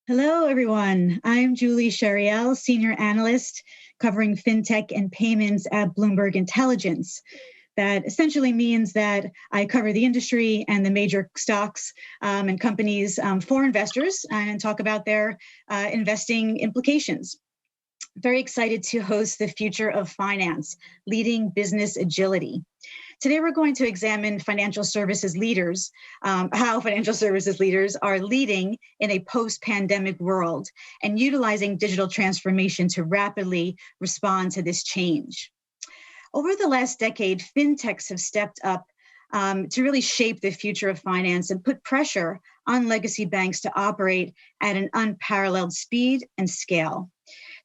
Hello, everyone. I'm Julie Shariel, Senior Analyst covering Fintech and payments at Bloomberg Intelligence. That essentially means that I cover the industry and the major stocks and companies for investors and talk about their investing implications. Very excited to host the Future of Finance, Leading Business Agility. Today, we're going to examine financial services leaders, how financial services leaders are leading in a post-pandemic world and utilizing digital transformation to rapidly respond to this change. Over the last decade, fintechs have stepped up to really shape the future of finance and put pressure on legacy banks to operate at an unparalleled speed and scale.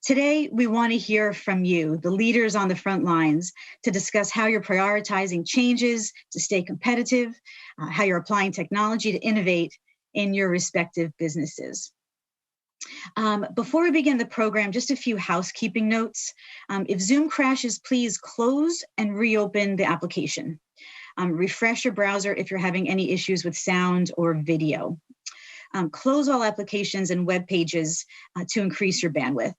Today, we want to hear from you, the leaders on the front lines, to discuss how you're prioritizing changes to stay competitive, how you're applying technology to innovate in your respective businesses. Before we begin the program, just a few housekeeping notes. If Zoom crashes, please close and reopen the application. Refresh your browser if you're having any issues with sound or video. Close all applications and web pages to increase your bandwidth.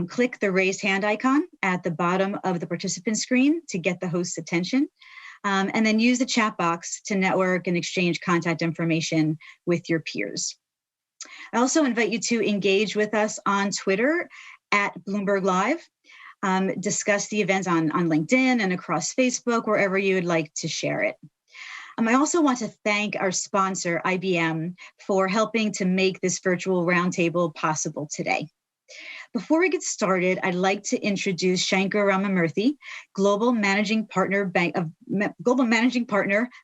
Click the raised hand icon at the bottom of the participant screen to get the host's attention, and then use the chat box to network and exchange contact information with your peers. I also invite you to engage with us on Twitter at Bloomberg Live, discuss the events on LinkedIn and across Facebook, wherever you would like to share it. I also want to thank our sponsor, IBM, for helping to make this virtual roundtable possible today. Before we get started, I'd like to introduce Shankar Ramamurthy, Global Managing Partner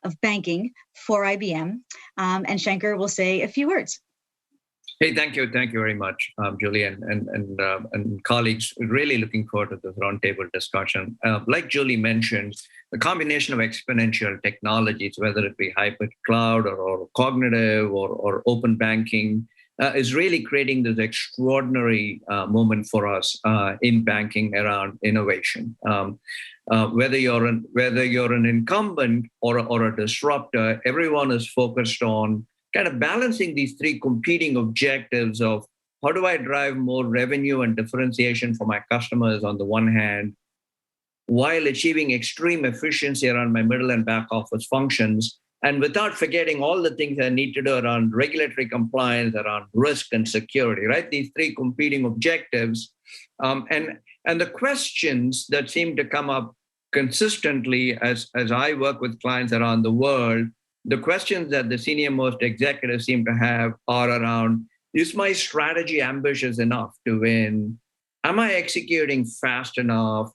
of Banking for IBM, and Shankar will say a few words. Hey, thank you very much, Julie and colleagues. Really looking forward to this roundtable discussion. Like Julie mentioned, the combination of exponential technologies, whether it be hybrid cloud or cognitive or open banking, is really creating this extraordinary moment for us in banking around innovation. Whether you're an incumbent or a disruptor, everyone is focused on kind of balancing these three competing objectives of how do I drive more revenue and differentiation for my customers on the one hand, while achieving extreme efficiency around my middle and back office functions, and without forgetting all the things I need to do around regulatory compliance, around risk and security, right? These three competing objectives. And the questions that seem to come up consistently as I work with clients around the world, the questions that the senior most executives seem to have are around, is my strategy ambitious enough to win? Am I executing fast enough?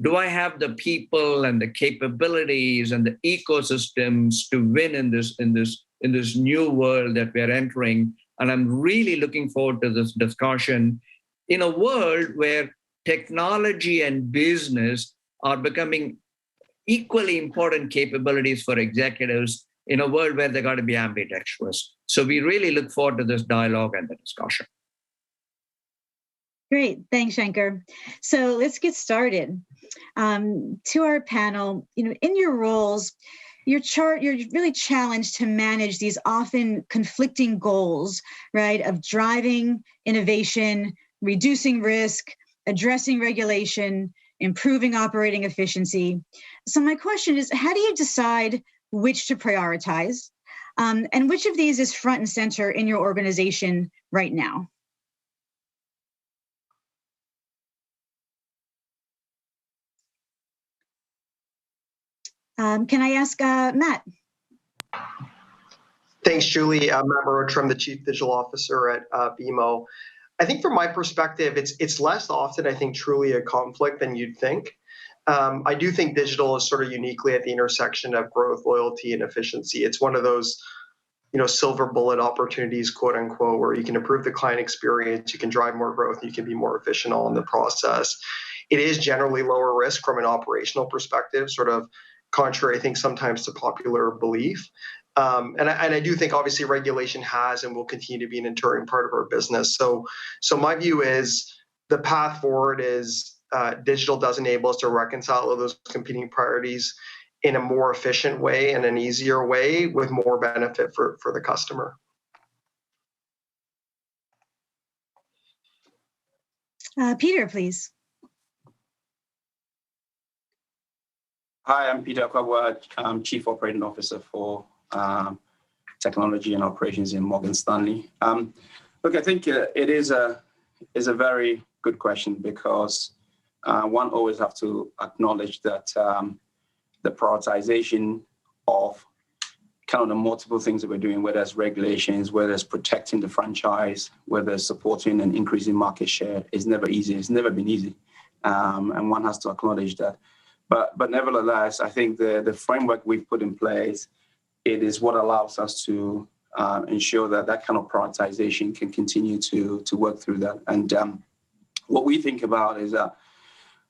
Do I have the people and the capabilities and the ecosystems to win in this new world that we're entering? And I'm really looking forward to this discussion in a world where technology and business are becoming equally important capabilities for executives in a world where they got to be ambidextrous. So we really look forward to this dialogue and the discussion. Great, thanks, Shankar. So let's get started. To our panel, in your roles, you're really challenged to manage these often conflicting goals, right, of driving innovation, reducing risk, addressing regulation, improving operating efficiency. So my question is, how do you decide which to prioritize, and which of these is front and center in your organization right now? Can I ask Matt? Thanks, Julie. I'm Matt Morotra. I'm the Chief Digital Officer at BMO. I think from my perspective, it's less often, I think, truly a conflict than you'd think. I do think digital is sort of uniquely at the intersection of growth, loyalty, and efficiency. It's one of those, silver bullet opportunities, quote unquote, where you can improve the client experience, you can drive more growth, and you can be more efficient all in the process. It is generally lower risk from an operational perspective, sort of contrary, I think, sometimes to popular belief. And I do think, obviously, regulation has and will continue to be an enduring part of our business. So my view is the path forward is digital does enable us to reconcile all those competing priorities in a more efficient way and an easier way with more benefit for the customer. Peter, please. Hi, I'm Peter Kwabwa. I'm Chief Operating Officer for Technology and Operations in Morgan Stanley. Look, I think it is a very good question because one always have to acknowledge that the prioritization of kind of the multiple things that we're doing, whether it's regulations, whether it's protecting the franchise, whether it's supporting and increasing market share, is never easy. It's never been easy. And one has to acknowledge that. But nevertheless, I think the framework we've put in place, it is what allows us to ensure that that kind of prioritization can continue to work through that. And what we think about is that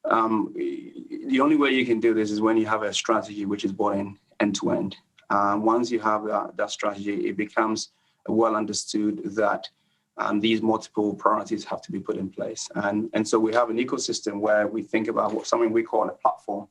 the only way you can do this is when you have a strategy which is bought in end to end. Once you have that strategy, it becomes well understood that these multiple priorities have to be put in place. And so we have an ecosystem where we think about something we call a platform,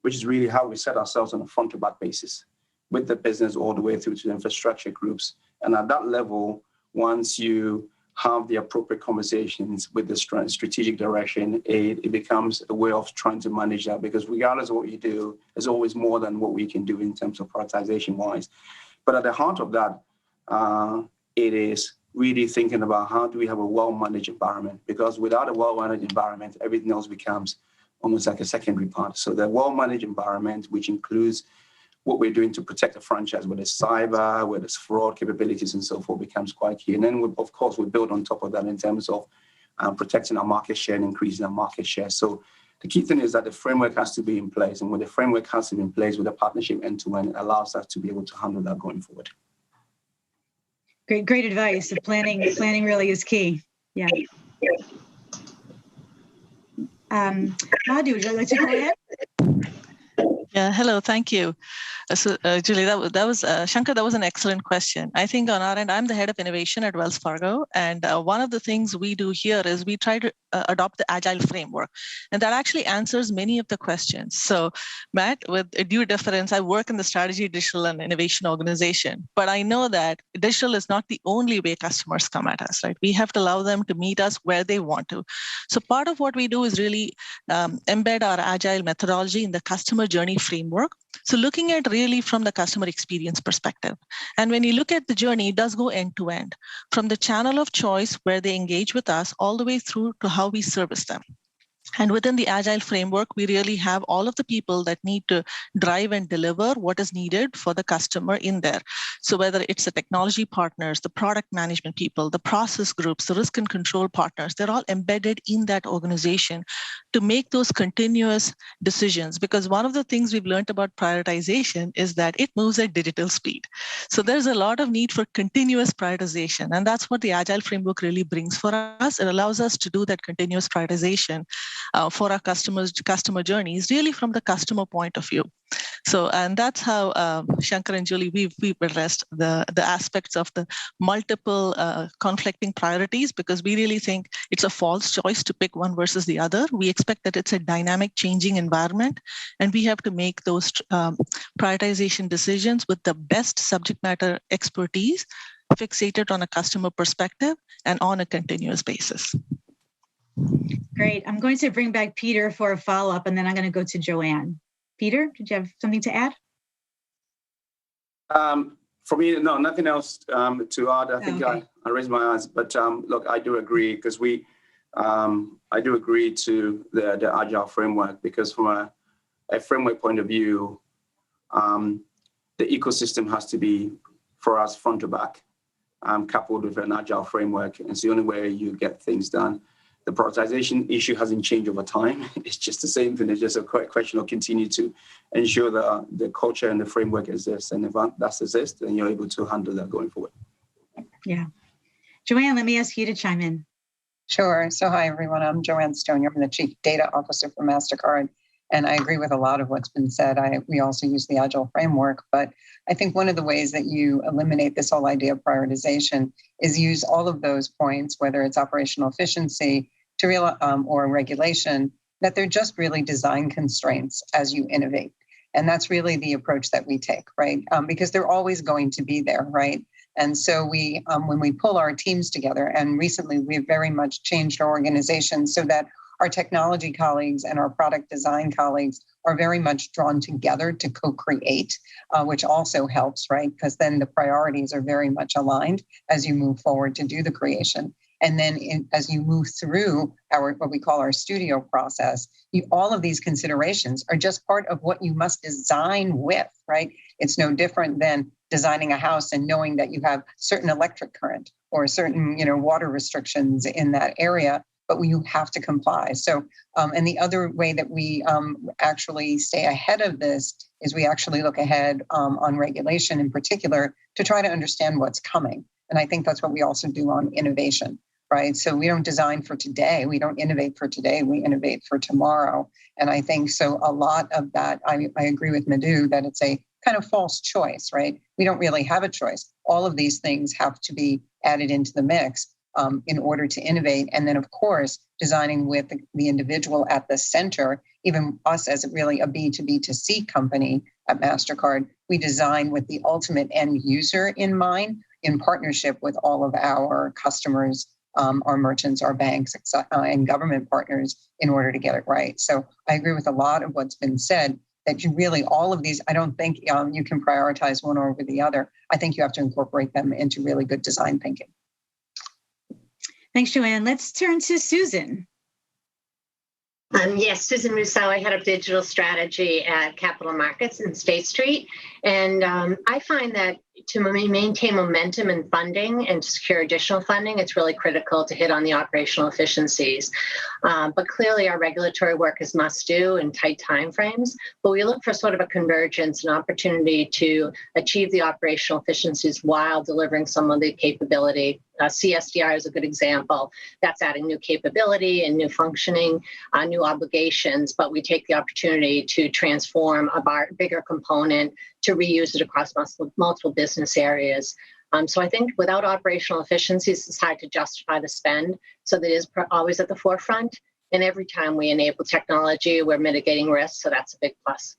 which is really how we set ourselves on a front-to-back basis with the business all the way through to the infrastructure groups. And at that level, once you have the appropriate conversations with the strategic direction, it becomes a way of trying to manage that, because regardless of what you do, there's always more than what we can do in terms of prioritization-wise. But at the heart of that, it is really thinking about how do we have a well-managed environment, because without a well-managed environment, everything else becomes almost like a secondary part. So the well-managed environment, which includes what we're doing to protect the franchise, whether it's cyber, whether it's fraud capabilities and so forth, becomes quite key. And then, of course, we build on top of that in terms of protecting our market share and increasing our market share. So the key thing is that the framework has to be in place. And when the framework has to be in place with a partnership end-to-end, it allows us to be able to handle that going forward. Great advice. Planning really is key. Yeah. Madhu, would you like to go ahead? Yeah, hello, thank you. So, Julie, that was Shankar, that was an excellent question. I think on our end, I'm the head of innovation at Wells Fargo. And one of the things we do here is we try to adopt the Agile framework. And that actually answers many of the questions. So, Matt, with due deference, I work in the strategy, digital, and innovation organization. But I know that digital is not the only way customers come at us, right? We have to allow them to meet us where they want to. So part of what we do is really embed our Agile methodology in the customer journey framework. So looking at really from the customer experience perspective. And when you look at the journey, it does go end to end, from the channel of choice where they engage with us all the way through to how we service them. And within the Agile framework, we really have all of the people that need to drive and deliver what is needed for the customer in there. So whether it's the technology partners, the product management people, the process groups, the risk and control partners, they're all embedded in that organization to make those continuous decisions. Because one of the things we've learned about prioritization is that it moves at digital speed. So there's a lot of need for continuous prioritization. And that's what the Agile framework really brings for us. It allows us to do that continuous prioritization for our customer journeys, really from the customer point of view. So, and that's how Shankar and Julie, we've addressed the aspects of the multiple conflicting priorities, because we really think it's a false choice to pick one versus the other. We expect that it's a dynamic, changing environment, and we have to make those prioritization decisions with the best subject matter expertise, fixated on a customer perspective and on a continuous basis. Great. I'm going to bring back Peter for a follow-up, and then I'm going to go to Joanne. Peter, did you have something to add? For me, no, nothing else to add. I think I raised my eyes, but look, I do agree, because I do agree to the Agile framework, because from a framework point of view, the ecosystem has to be, for us, front to back, coupled with an Agile framework. And it's the only way you get things done. The prioritization issue hasn't changed over time. It's just the same thing. It's just a question of continue to ensure that the culture and the framework exists. And if that exists, then you're able to handle that going forward. Yeah. Joanne, let me ask you to chime in. Sure. So hi, everyone. I'm Joanne Stone. I'm the Chief Data Officer for MasterCard. And I agree with a lot of what's been said. We also use the Agile framework. But I think one of the ways that you eliminate this whole idea of prioritization is use all of those points, whether it's operational efficiency or regulation, that they're just really design constraints as you innovate. And that's really the approach that we take, right? Because they're always going to be there, right? And so we, when we pull our teams together, and recently we've very much changed our organization so that our technology colleagues and our product design colleagues are very much drawn together to co-create, which also helps, right? Because then the priorities are very much aligned as you move forward to do the creation. And then as you move through our what we call our studio process, all of these considerations are just part of what you must design with, right? It's no different than designing a house and knowing that you have certain electric current or certain, water restrictions in that area, but you have to comply. So, and the other way that we actually stay ahead of this is we actually look ahead on regulation in particular to try to understand what's coming. And I think that's what we also do on innovation, right? So we don't design for today. We don't innovate for today. We innovate for tomorrow. And I think so a lot of that, I agree with Madhu that it's a kind of false choice, right? We don't really have a choice. All of these things have to be added into the mix in order to innovate. And then, of course, designing with the individual at the center, even us as really a B2B2C company at MasterCard, we design with the ultimate end user in mind in partnership with all of our customers, our merchants, our banks, and government partners in order to get it right. So I agree with a lot of what's been said, that you really, all of these, I don't think you can prioritize one over the other. I think you have to incorporate them into really good design thinking. Thanks, Joanne. Let's turn to Susan. Yes, Susan Rousseau, I head up digital strategy at Capital Markets in State Street. And I find that to maintain momentum in funding and to secure additional funding, it's really critical to hit on the operational efficiencies. But clearly our regulatory work is must do in tight timeframes, but we look for sort of a convergence, an opportunity to achieve the operational efficiencies while delivering some of the capability. CSDR is a good example. That's adding new capability and new functioning, new obligations, but we take the opportunity to transform a bigger component to reuse it across multiple business areas. So I think without operational efficiencies, it's hard to justify the spend. So that is always at the forefront. And every time we enable technology, we're mitigating risks. So that's a big plus.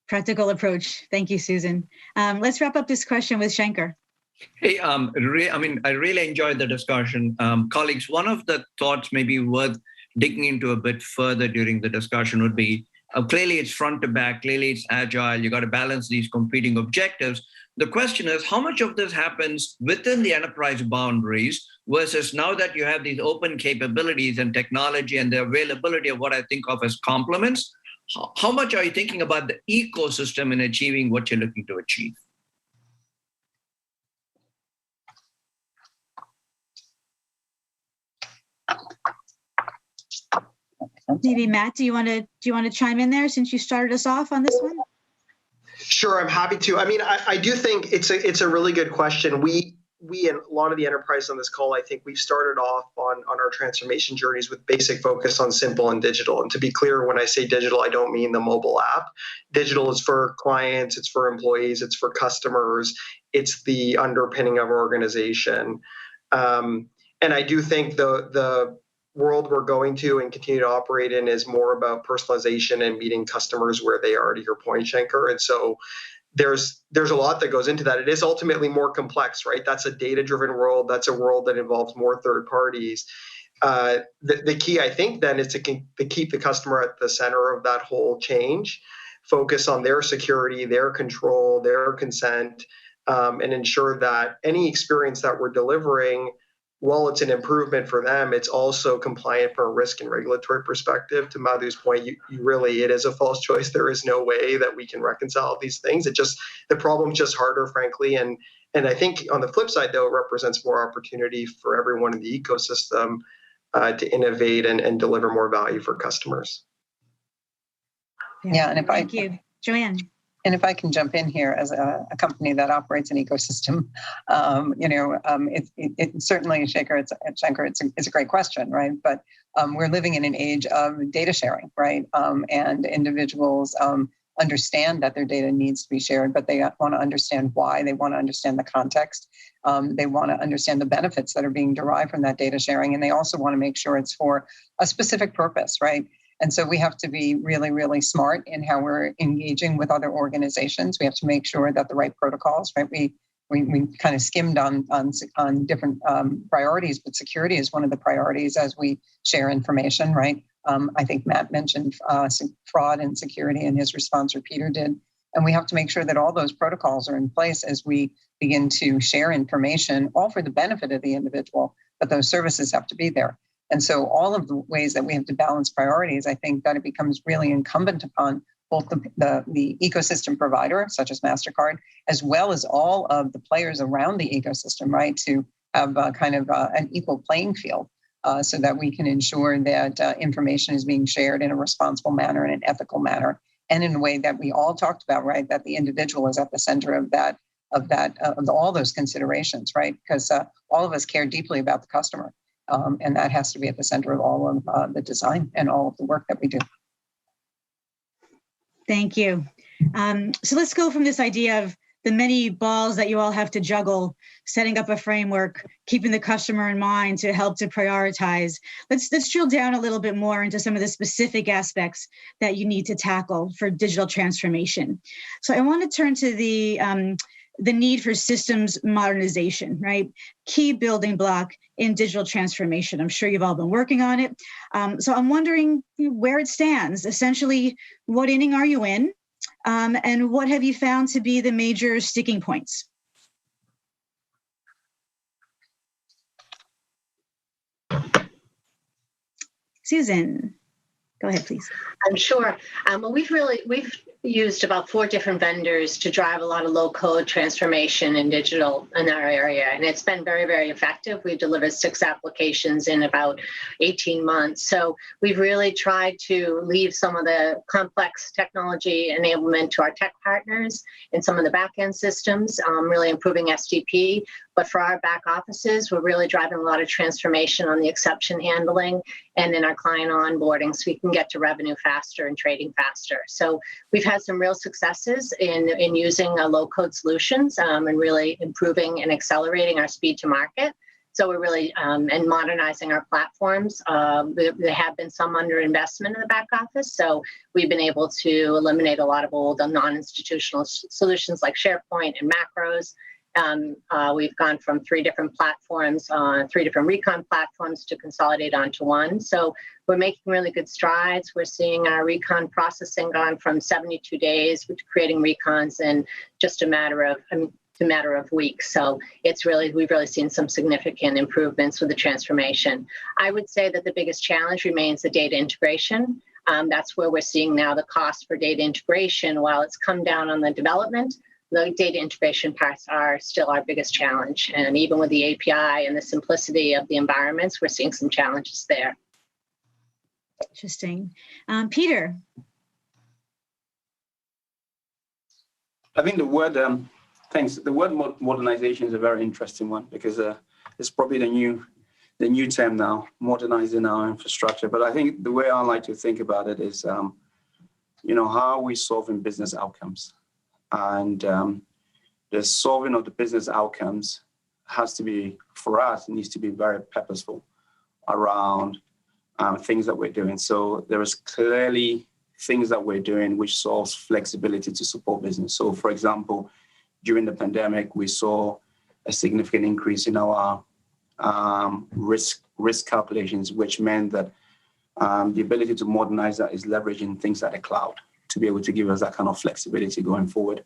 Practical approach. Thank you, Susan. Let's wrap up this question with Shankar. Hey, I really enjoyed the discussion. Colleagues, one of the thoughts maybe worth digging into a bit further during the discussion would be, clearly it's front to back, clearly it's agile, you got to balance these competing objectives. The question is, how much of this happens within the enterprise boundaries versus now that you have these open capabilities and technology and the availability of what I think of as complements, how much are you thinking about the ecosystem in achieving what you're looking to achieve? Maybe Matt, do you want to chime in there since you started us off on this one? Sure, I'm happy to. I mean, I do think it's a really good question. We and a lot of the enterprise on this call, I think we've started off on our transformation journeys with basic focus on simple and digital. And to be clear, when I say digital, I don't mean the mobile app. Digital is for clients, it's for employees, it's for customers, it's the underpinning of our organization. And I do think the world we're going to and continue to operate in is more about personalization and meeting customers where they are, to your point, Shankar. And so there's a lot that goes into that. It is ultimately more complex, right? That's a data-driven world. That's a world that involves more third parties. The key, I think, then is to keep the customer at the center of that whole change, focus on their security, their control, their consent, and ensure that any experience that we're delivering, while it's an improvement for them, it's also compliant from a risk and regulatory perspective. To Madhu's point, it is a false choice. There is no way that we can reconcile these things. The problem's just harder, frankly. And I think on the flip side, though, it represents more opportunity for everyone in the ecosystem to innovate and deliver more value for customers. Yeah, and thank you, Joanne. And if I can jump in here as a company that operates an ecosystem, it certainly, Shankar, it's a great question, right? But we're living in an age of data sharing, right? And individuals understand that their data needs to be shared, but they want to understand why. They want to understand the context. They want to understand the benefits that are being derived from that data sharing. And they also want to make sure it's for a specific purpose, right? And so we have to be really, really smart in how we're engaging with other organizations. We have to make sure that the right protocols, right? We kind of skimmed on different priorities, but security is one of the priorities as we share information, right? I think Matt mentioned fraud and security in his response, or Peter did. And we have to make sure that all those protocols are in place as we begin to share information, all for the benefit of the individual, but those services have to be there. And so all of the ways that we have to balance priorities, I think that it becomes really incumbent upon both the ecosystem provider, such as MasterCard, as well as all of the players around the ecosystem, right, to have an equal playing field so that we can ensure that information is being shared in a responsible manner, in an ethical manner, and in a way that we all talked about, right, that the individual is at the center of all those considerations, right, because all of us care deeply about the customer. And that has to be at the center of all of the design and all of the work that we do. Thank you. So let's go from this idea of the many balls that you all have to juggle, setting up a framework, keeping the customer in mind to help to prioritize. Let's drill down a little bit more into some of the specific aspects that you need to tackle for digital transformation. So I want to turn to the need for systems modernization, right? Key building block in digital transformation. I'm sure you've all been working on it. So I'm wondering where it stands. Essentially, what inning are you in? And what have you found to be the major sticking points? Susan, go ahead, please. I'm sure. We've used about 4 different vendors to drive a lot of low-code transformation in digital in our area, and it's been very, very effective. We've delivered 6 applications in about 18 months. So we've really tried to leave some of the complex technology enablement to our tech partners and some of the back-end systems, really improving SDP. But for our back offices, we're really driving a lot of transformation on the exception handling and in our client onboarding so we can get to revenue faster and trading faster. So we've had some real successes in using low-code solutions and really improving and accelerating our speed to market. So we're really, and modernizing our platforms. There have been some underinvestment in the back office. So we've been able to eliminate a lot of old non-institutional solutions like SharePoint and macros. We've gone from 3 different platforms, 3 different recon platforms to consolidate onto one. So we're making really good strides. We're seeing our recon processing gone from 72 days to creating recons in just a matter of weeks. So we've really seen some significant improvements with the transformation. I would say that the biggest challenge remains the data integration. That's where we're seeing now the cost for data integration. While it's come down on the development, the data integration parts are still our biggest challenge. And even with the API and the simplicity of the environments, we're seeing some challenges there. Interesting. Peter. I think the word, thanks. The word modernization is a very interesting one because it's probably the new term now, modernizing our infrastructure. But I think the way I like to think about it is, how are we solving business outcomes? And the solving of the business outcomes has to be, for us, needs to be very purposeful around things that we're doing. So there is clearly things that we're doing which solves flexibility to support business. So, for example, during the pandemic, we saw a significant increase in our risk calculations, which meant that the ability to modernize that is leveraging things like the cloud to be able to give us that kind of flexibility going forward.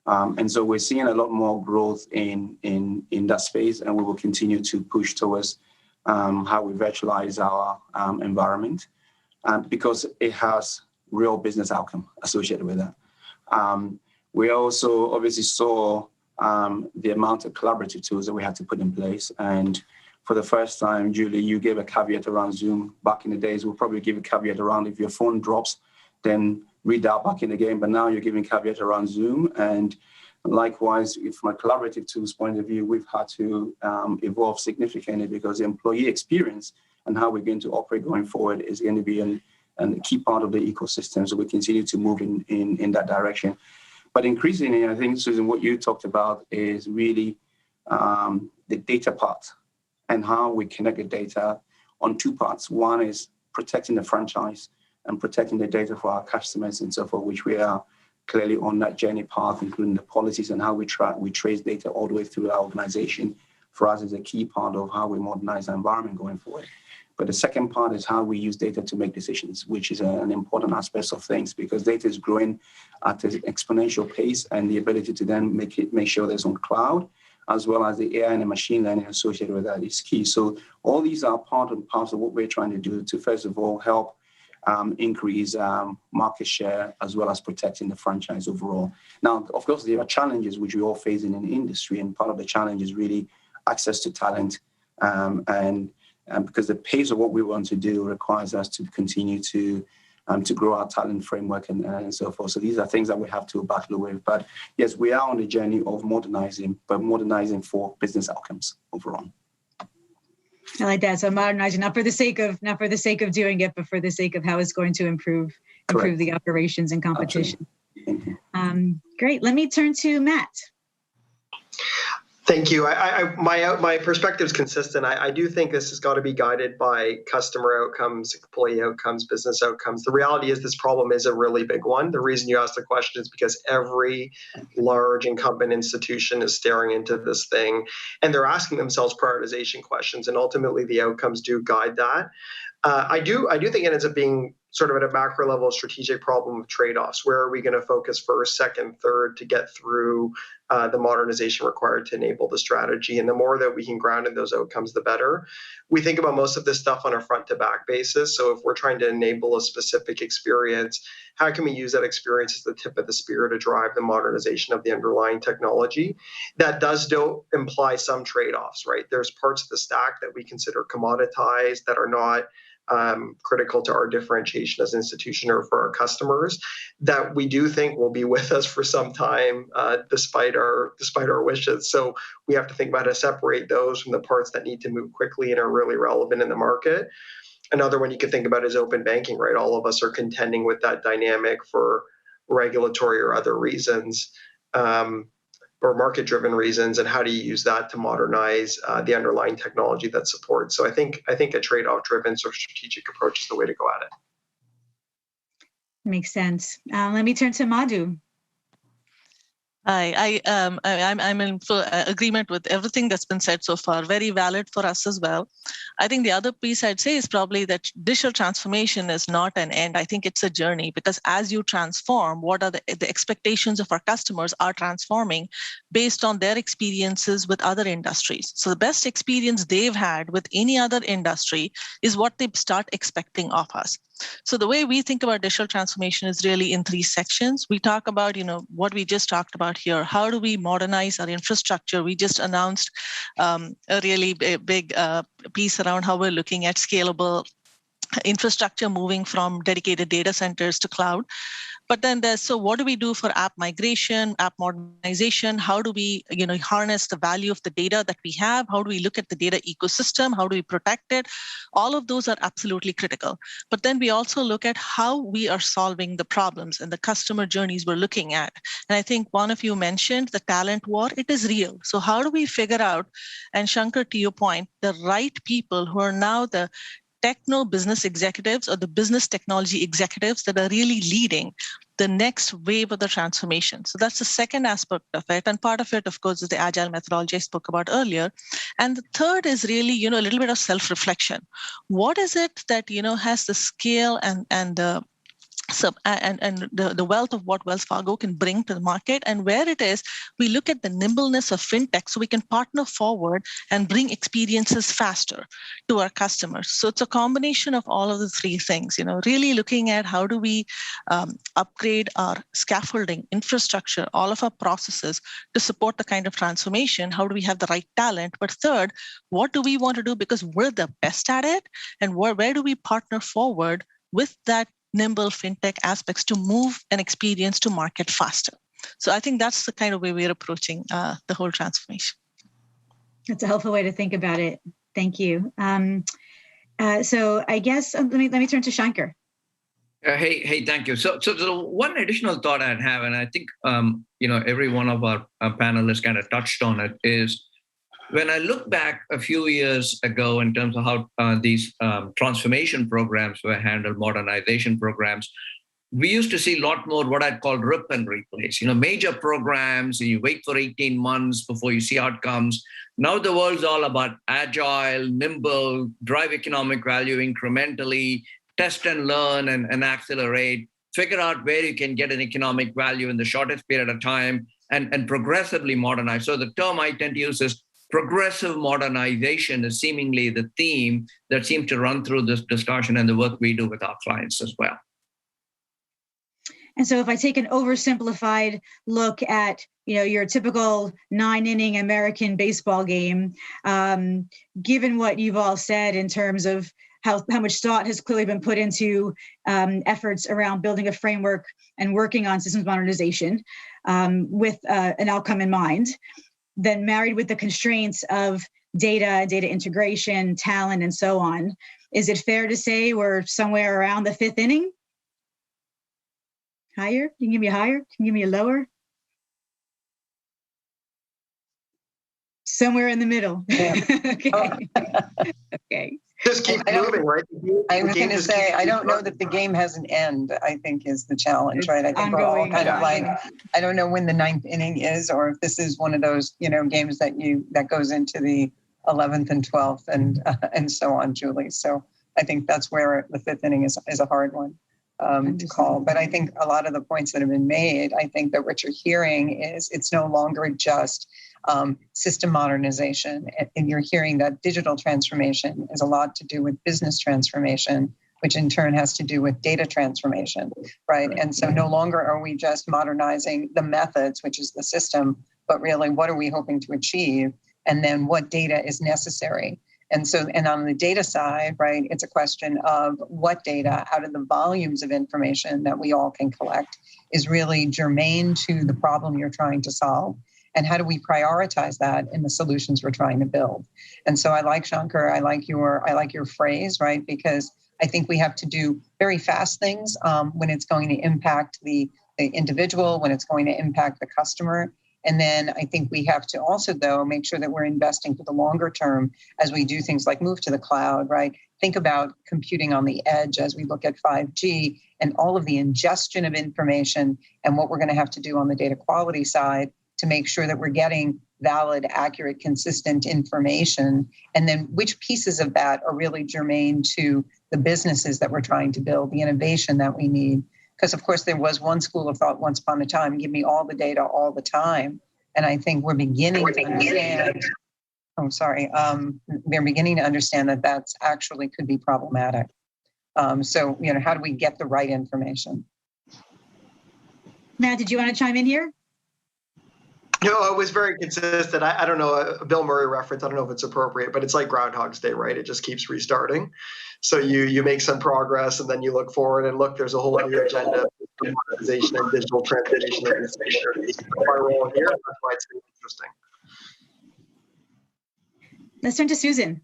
And so we're seeing a lot more growth in that space, and we will continue to push towards how we virtualize our environment because it has real business outcome associated with that. We also obviously saw the amount of collaborative tools that we had to put in place. And for the first time, Julie, you gave a caveat around Zoom. Back in the days, we'll probably give a caveat around if your phone drops, then redial back in the game. But now you're giving caveat around Zoom. And likewise, from a collaborative tools point of view, we've had to evolve significantly because the employee experience and how we're going to operate going forward is going to be and a key part of the ecosystem. So we continue to move in that direction. But increasingly, I think, Susan, what you talked about is really the data part and how we connect the data on two parts. One is protecting the franchise and protecting the data for our customers and so forth, which we are clearly on that journey path, including the policies and how we trace data all the way through our organization. For us, is a key part of how we modernize our environment going forward. But the second part is how we use data to make decisions, which is an important aspect of things, because data is growing at an exponential pace, and the ability to then make sure there's on cloud, as well as the AI and the machine learning associated with that is key. So all these are part and parcel of what we're trying to do to, first of all, help increase market share, as well as protecting the franchise overall. Now, of course, there are challenges which we all face in an industry, and part of the challenge is really access to talent, and because the pace of what we want to do requires us to continue to grow our talent framework and so forth. So these are things that we have to battle with. But yes, we are on the journey of modernizing, but modernizing for business outcomes overall. I like that. So modernizing, not for the sake of doing it, but for the sake of how it's going to improve the operations and competition. Great. Let me turn to Matt. Thank you. My perspective is consistent. I do think this has got to be guided by customer outcomes, employee outcomes, business outcomes. The reality is this problem is a really big one. The reason you asked the question is because every large incumbent institution is staring into this thing, and they're asking themselves prioritization questions, and ultimately the outcomes do guide that. I do think it ends up being sort of at a macro level, a strategic problem of trade-offs. Where are we going to focus first, second, third to get through the modernization required to enable the strategy? And the more that we can ground in those outcomes, the better. We think about most of this stuff on a front-to-back basis. So if we're trying to enable a specific experience, how can we use that experience as the tip of the spear to drive the modernization of the underlying technology? That does imply some trade-offs, right? There's parts of the stack that we consider commoditized that are not critical to our differentiation as an institution or for our customers, that we do think will be with us for some time, despite our wishes. So we have to think about how to separate those from the parts that need to move quickly and are really relevant in the market. Another one you could think about is open banking, right? All of us are contending with that dynamic for regulatory or other reasons, or market-driven reasons, and how do you use that to modernize the underlying technology that supports? So I think a trade-off-driven sort of strategic approach is the way to go at it. Makes sense. Let me turn to Madhu. I'm in full agreement with everything that's been said so far. Very valid for us as well. I think the other piece I'd say is probably that digital transformation is not an end. I think it's a journey, because as you transform, what are the expectations of our customers are transforming based on their experiences with other industries. So the best experience they've had with any other industry is what they start expecting of us. So the way we think about digital transformation is really in three sections. We talk about, what we just talked about here. How do we modernize our infrastructure? We just announced a really big piece around how we're looking at scalable infrastructure moving from dedicated data centers to cloud. But then so what do we do for app migration, app modernization? How do we, harness the value of the data that we have? How do we look at the data ecosystem? How do we protect it? All of those are absolutely critical. But then we also look at how we are solving the problems and the customer journeys we're looking at. And I think one of you mentioned the talent war. It is real. So how do we figure out, and Shankar, to your point, the right people who are now the techno business executives or the business technology executives that are really leading the next wave of the transformation. So that's the second aspect of it. And part of it, of course, is the Agile methodology I spoke about earlier. And the third is really, a little bit of self-reflection. What is it that, has the scale and the wealth of what Wells Fargo can bring to the market, and where it is, we look at the nimbleness of fintech so we can partner forward and bring experiences faster to our customers. So it's a combination of all of the three things, really looking at how do we upgrade our scaffolding, infrastructure, all of our processes to support the kind of transformation. How do we have the right talent? But third, what do we want to do because we're the best at it? And where do we partner forward with that nimble fintech aspects to move an experience to market faster? So I think that's the kind of way we're approaching the whole transformation. That's a helpful way to think about it. Thank you. So I guess let me turn to Shankar. Hey, thank you. So one additional thought I'd have, and I think every one of our panelists kind of touched on it, is when I look back a few years ago in terms of how these transformation programs were handled, modernization programs, we used to see a lot more what I'd call rip and replace. Major programs, and you wait for 18 months before you see outcomes. Now the world's all about agile, nimble, drive economic value incrementally, test and learn and accelerate, figure out where you can get an economic value in the shortest period of time, and progressively modernize. So the term I tend to use is progressive modernization is seemingly the theme that seems to run through this discussion and the work we do with our clients as well. And so if I take an oversimplified look at your typical 9-inning American baseball game, given what you've all said in terms of how much thought has clearly been put into efforts around building a framework and working on systems modernization with an outcome in mind, then married with the constraints of data integration, talent, and so on, is it fair to say we're somewhere around the 5th inning? Higher? You can give me a higher? Can you give me a lower? Somewhere in the middle. Yeah. Okay. Okay. Just keep moving, right? I was going to say, I don't know that the game has an end, I think is the challenge, right? I think we're all kind of like, I don't know when the 9th inning is, or if this is one of those, games that goes into the 11th and 12th and so on, Julie. So I think that's where the 5th inning is a hard one to call. But I think a lot of the points that have been made, I think that what you're hearing is it's no longer just system modernization. And you're hearing that digital transformation is a lot to do with business transformation, which in turn has to do with data transformation, right? And so no longer are we just modernizing the methods, which is the system, but really what are we hoping to achieve? And then what data is necessary? And on the data side, right, it's a question of what data out of the volumes of information that we all can collect is really germane to the problem you're trying to solve. And how do we prioritize that in the solutions we're trying to build? And so I like, Shankar, I like your phrase, right? Because I think we have to do very fast things when it's going to impact the individual, when it's going to impact the customer. And then I think we have to also, though, make sure that we're investing for the longer term as we do things like move to the cloud, right? Think about computing on the edge as we look at 5G and all of the ingestion of information and what we're going to have to do on the data quality side to make sure that we're getting valid, accurate, consistent information. And then which pieces of that are really germane to the businesses that we're trying to build, the innovation that we need. Because, of course, there was one school of thought once upon a time, give me all the data all the time. And I think we're beginning to understand, they're beginning to understand that that's actually could be problematic. So, how do we get the right information? Matt, did you want to chime in here? No, it was very consistent. I don't know, a Bill Murray reference, I don't know if it's appropriate, but it's like Groundhog's Day, right? It just keeps restarting. So you make some progress and then you look forward and look, there's a whole other agenda, modernization and digital transformation that is my role here. That's why it's interesting. Let's turn to Susan.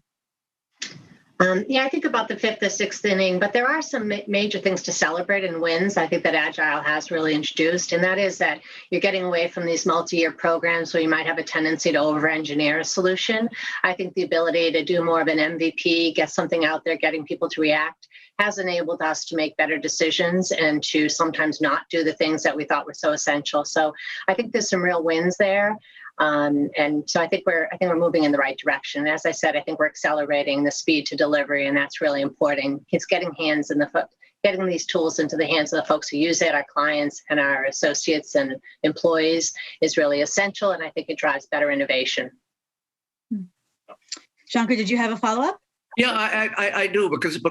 I think about the 5th or 6th inning, but there are some major things to celebrate and wins I think that Agile has really introduced, and that is that you're getting away from these multi-year programs where you might have a tendency to over-engineer a solution. I think the ability to do more of an MVP, get something out there, getting people to react, has enabled us to make better decisions and to sometimes not do the things that we thought were so essential. So I think there's some real wins there. And so I think we're moving in the right direction. As I said, I think we're accelerating the speed to delivery, and that's really important. It's getting these tools into the hands of the folks who use it, our clients and our associates and employees, is really essential, and I think it drives better innovation. Shankar, did you have a follow-up? Yeah, I do, because to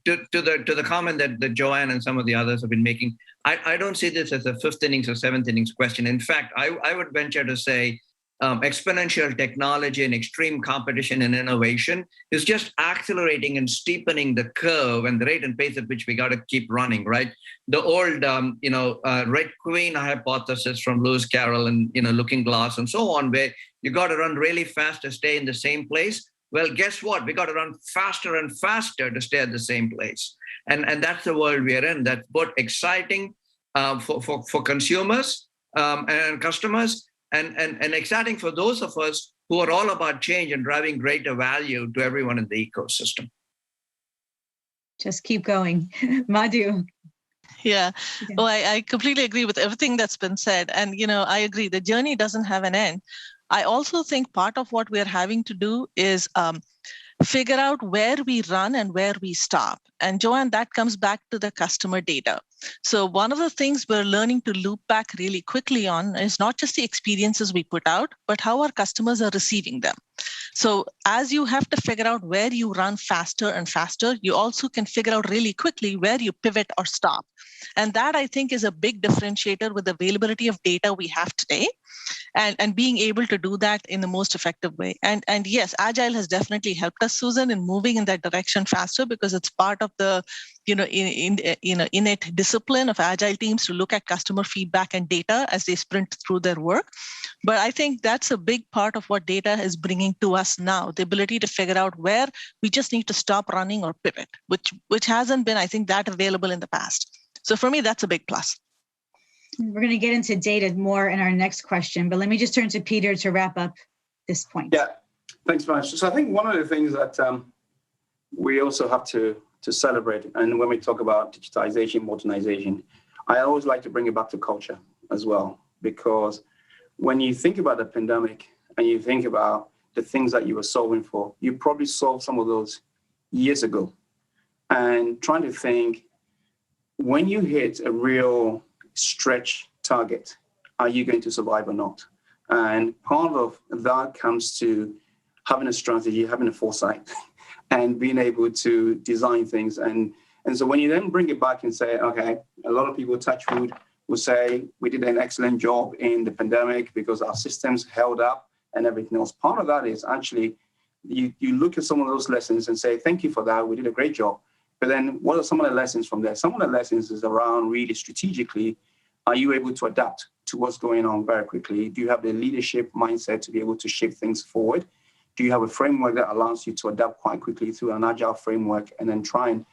the comment that Joanne and some of the others have been making, I don't see this as a 5th innings or 7th innings question. In fact, I would venture to say exponential technology and extreme competition and innovation is just accelerating and steepening the curve and the rate and pace at which we got to keep running, right? The old, Red Queen hypothesis from Lewis Carroll and, Looking Glass and so on, where you got to run really fast to stay in the same place. well, guess what? We got to run faster and faster to stay at the same place. And that's the world we are in. That's both exciting for consumers and customers, and exciting for those of us who are all about change and driving greater value to everyone in the ecosystem. Just keep going. Madhu. Yeah, well, I completely agree with everything that's been said. And, I agree, the journey doesn't have an end. I also think part of what we're having to do is figure out where we run and where we stop. And Joanne, that comes back to the customer data. So one of the things we're learning to loop back really quickly on is not just the experiences we put out, but how our customers are receiving them. So as you have to figure out where you run faster and faster, you also can figure out really quickly where you pivot or stop. And that, I think, is a big differentiator with the availability of data we have today, and being able to do that in the most effective way. And yes, Agile has definitely helped us, Susan, in moving in that direction faster, because it's part of the innate discipline of Agile teams to look at customer feedback and data as they sprint through their work. But I think that's a big part of what data is bringing to us now, the ability to figure out where we just need to stop running or pivot, which hasn't been, I think, that available in the past. So for me, that's a big plus. We're going to get into data more in our next question, but let me just turn to Peter to wrap up this point. Yeah, thanks very much. So I think one of the things that we also have to celebrate, and when we talk about digitization, modernization, I always like to bring it back to culture as well, because when you think about the pandemic and you think about the things that you were solving for, you probably solved some of those years ago. And trying to think, when you hit a real stretch target, are you going to survive or not? And part of that comes to having a strategy, having a foresight, and being able to design things. And so when you then bring it back and say, okay, a lot of people, touch wood, will say we did an excellent job in the pandemic because our systems held up and everything else. Part of that is actually you look at some of those lessons and say, thank you for that, we did a great job. But then what are some of the lessons from there? Some of the lessons is around really strategically, are you able to adapt to what's going on very quickly? Do you have the leadership mindset to be able to shape things forward? Do you have a framework that allows you to adapt quite quickly through an agile framework, and then try and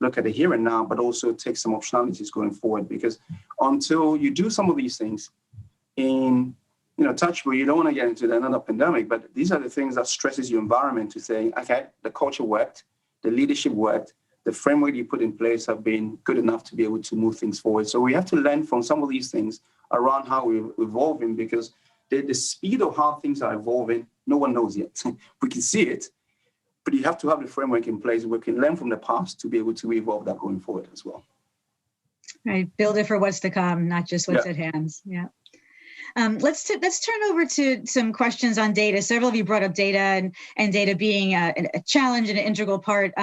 look at the here and now, but also take some optionalities going forward? Because until you do some of these things in touch where you don't want to get into another pandemic, but these are the things that stresses your environment to say, okay, the culture worked, the leadership worked, the framework you put in place have been good enough to be able to move things forward. So we have to learn from some of these things around how we're evolving, because the speed of how things are evolving, no one knows yet. We can see it, but you have to have the framework in place where we can learn from the past to be able to evolve that going forward as well. Right, build it for what's to come, not just what's at hand. Yeah. Let's turn over to some questions on data. Several of you brought up data and data being a challenge and an integral part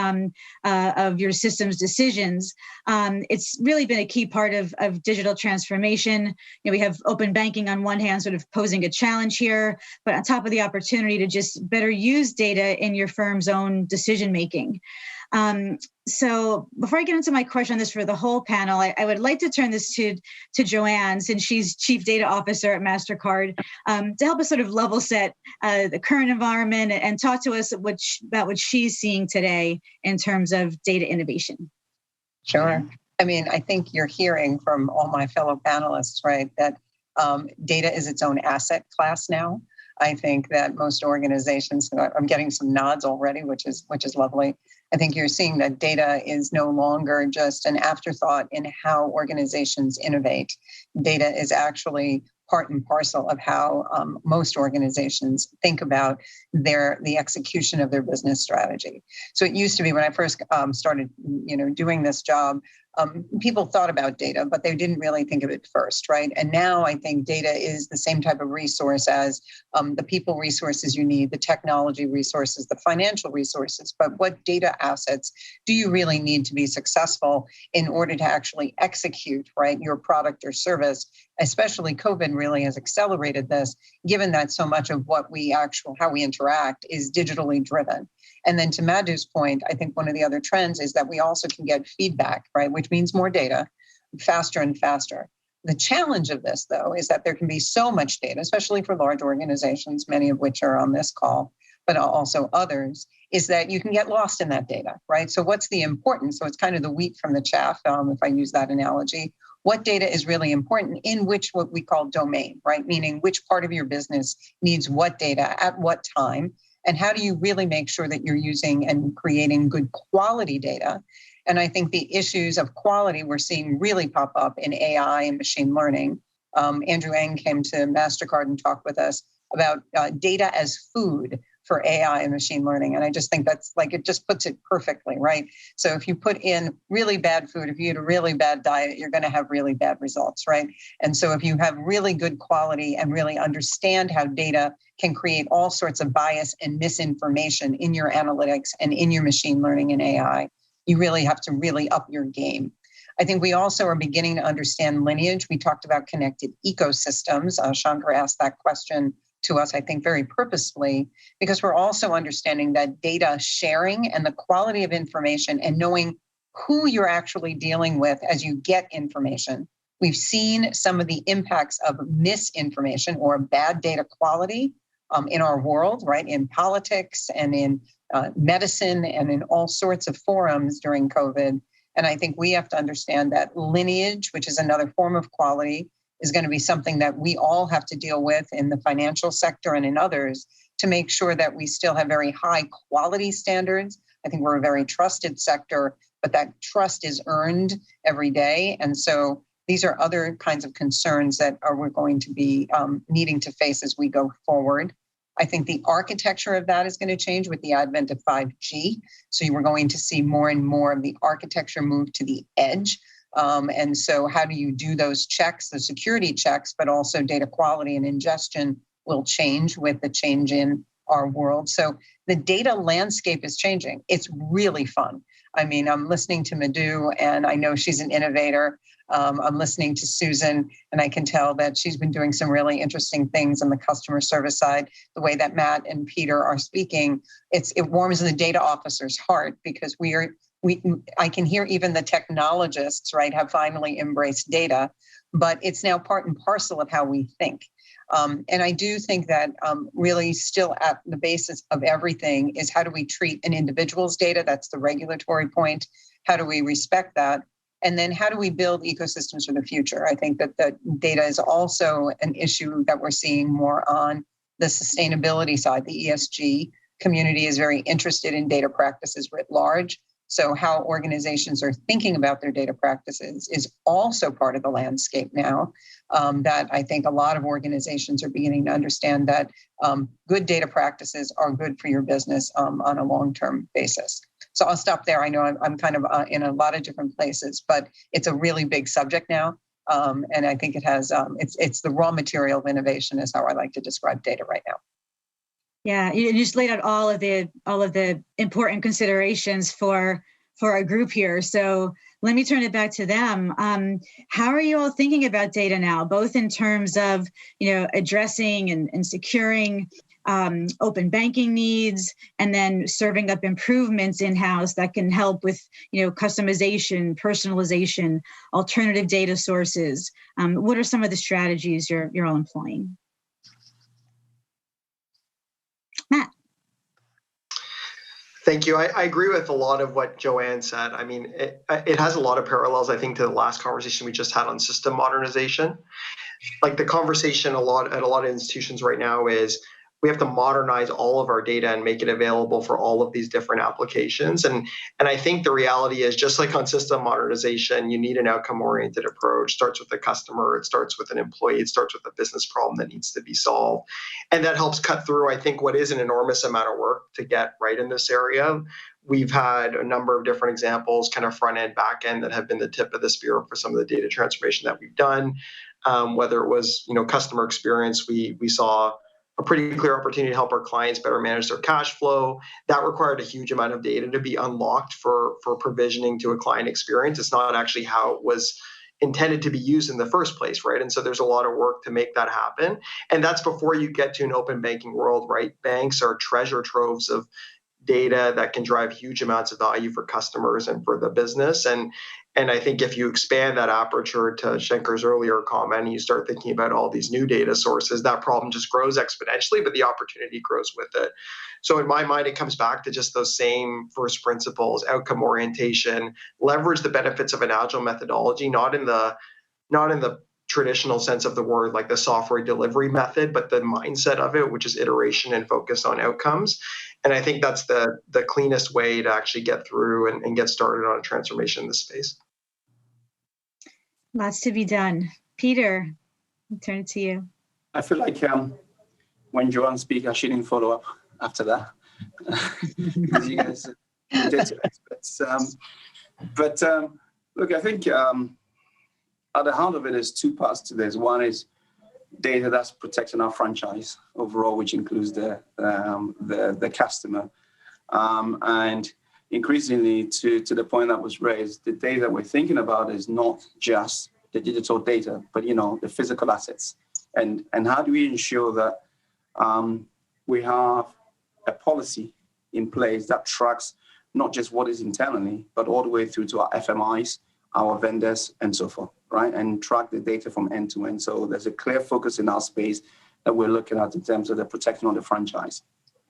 of your system's decisions. It's really been a key part of digital transformation. We have open banking on one hand, sort of posing a challenge here, but on top of the opportunity to just better use data in your firm's own decision making. So before I get into my question on this for the whole panel, I would like to turn this to Joanne, since she's Chief Data Officer at MasterCard, to help us sort of level set the current environment and talk to us about what she's seeing today in terms of data innovation. Sure. I mean, I think you're hearing from all my fellow panelists, right, that data is its own asset class now. I think that most organizations, I'm getting some nods already, which is lovely. I think you're seeing that data is no longer just an afterthought in how organizations innovate. Data is actually part and parcel of how most organizations think about the execution of their business strategy. So it used to be when I first started, doing this job, people thought about data, but they didn't really think of it first, right? And now I think data is the same type of resource as the people resources you need, the technology resources, the financial resources. But what data assets do you really need to be successful in order to actually execute, right, your product or service? Especially COVID really has accelerated this, given that so much of how we interact is digitally driven. And then to Madhu's point, I think one of the other trends is that we also can get feedback, right, which means more data faster and faster. The challenge of this, though, is that there can be so much data, especially for large organizations, many of which are on this call, but also others, is that you can get lost in that data, right? So what's the importance? So it's kind of the wheat from the chaff, if I use that analogy. What data is really important in which what we call domain, right? Meaning which part of your business needs what data at what time, and how do you really make sure that you're using and creating good quality data? And I think the issues of quality we're seeing really pop up in AI and machine learning. Andrew Ng came to MasterCard and talked with us about data as food for AI and machine learning. And I just think that's like, it just puts it perfectly, right? So if you put in really bad food, if you eat a really bad diet, you're going to have really bad results, right? And so if you have really good quality and really understand how data can create all sorts of bias and misinformation in your analytics and in your machine learning and AI, you really have to really up your game. I think we also are beginning to understand lineage. We talked about connected ecosystems. Shankar asked that question to us, I think, very purposefully, because we're also understanding that data sharing and the quality of information and knowing who you're actually dealing with as you get information. We've seen some of the impacts of misinformation or bad data quality in our world, right? In politics and in medicine and in all sorts of forums during COVID. And I think we have to understand that lineage, which is another form of quality, is going to be something that we all have to deal with in the financial sector and in others to make sure that we still have very high quality standards. I think we're a very trusted sector, but that trust is earned every day. And so these are other kinds of concerns that we're going to be needing to face as we go forward. I think the architecture of that is going to change with the advent of 5G. So we're going to see more and more of the architecture move to the edge. And so how do you do those checks, the security checks, but also data quality and ingestion will change with the change in our world. So the data landscape is changing. It's really fun. I mean, I'm listening to Madhu, and I know she's an innovator. I'm listening to Susan, and I can tell that she's been doing some really interesting things on the customer service side. The way that Matt and Peter are speaking, it warms the data officer's heart, because I can hear even the technologists, right, have finally embraced data, but it's now part and parcel of how we think. And I do think that really still at the basis of everything is how do we treat an individual's data? That's the regulatory point. How do we respect that? And then how do we build ecosystems for the future? I think that the data is also an issue that we're seeing more on the sustainability side. The ESG community is very interested in data practices writ large. So how organizations are thinking about their data practices is also part of the landscape now, that I think a lot of organizations are beginning to understand that good data practices are good for your business on a long-term basis. So I'll stop there. I know I'm kind of in a lot of different places, but it's a really big subject now. And I think it has, it's the raw material of innovation is how I like to describe data right now. Yeah, you just laid out all of the important considerations for our group here. So let me turn it back to them. How are you all thinking about data now, both in terms of addressing and securing open banking needs, and then serving up improvements in-house that can help with customization, personalization, alternative data sources? What are some of the strategies you're all employing? Matt. Thank you. I agree with a lot of what Joanne said. I mean, it has a lot of parallels, I think, to the last conversation we just had on system modernization. Like the conversation at a lot of institutions right now is we have to modernize all of our data and make it available for all of these different applications. And I think the reality is, just like on system modernization, you need an outcome-oriented approach. It starts with the customer, it starts with an employee, it starts with a business problem that needs to be solved. And that helps cut through, I think, what is an enormous amount of work to get right in this area. We've had a number of different examples, kind of front end, back end, that have been the tip of the spear for some of the data transformation that we've done. Whether it was, customer experience, we saw a pretty clear opportunity to help our clients better manage their cash flow. That required a huge amount of data to be unlocked for provisioning to a client experience. It's not actually how it was intended to be used in the first place, right? And so there's a lot of work to make that happen. And that's before you get to an open banking world, right? Banks are treasure troves of data that can drive huge amounts of value for customers and for the business. And And I think if you expand that aperture to Shankar's earlier comment, and you start thinking about all these new data sources, that problem just grows exponentially, but the opportunity grows with it. So in my mind, it comes back to just those same first principles: outcome orientation, leverage the benefits of an agile methodology, not in the traditional sense of the word, like the software delivery method, but the mindset of it, which is iteration and focus on outcomes. And I think that's the cleanest way to actually get through and get started on a transformation in this space. Lots to be done. Peter, I'll turn it to you. I feel like when Joanne speaks, I shouldn't follow up after that. Because you guys are data experts. But look, I think at the heart of it is two parts to this. One is data that's protecting our franchise overall, which includes the customer. And increasingly, to the point that was raised, the data we're thinking about is not just the digital data, but the physical assets. And how do we ensure that we have a policy in place that tracks not just what is internally, but all the way through to our FMIs, our vendors, and so forth, right? And track the data from end to end. So there's a clear focus in our space that we're looking at in terms of the protection of the franchise.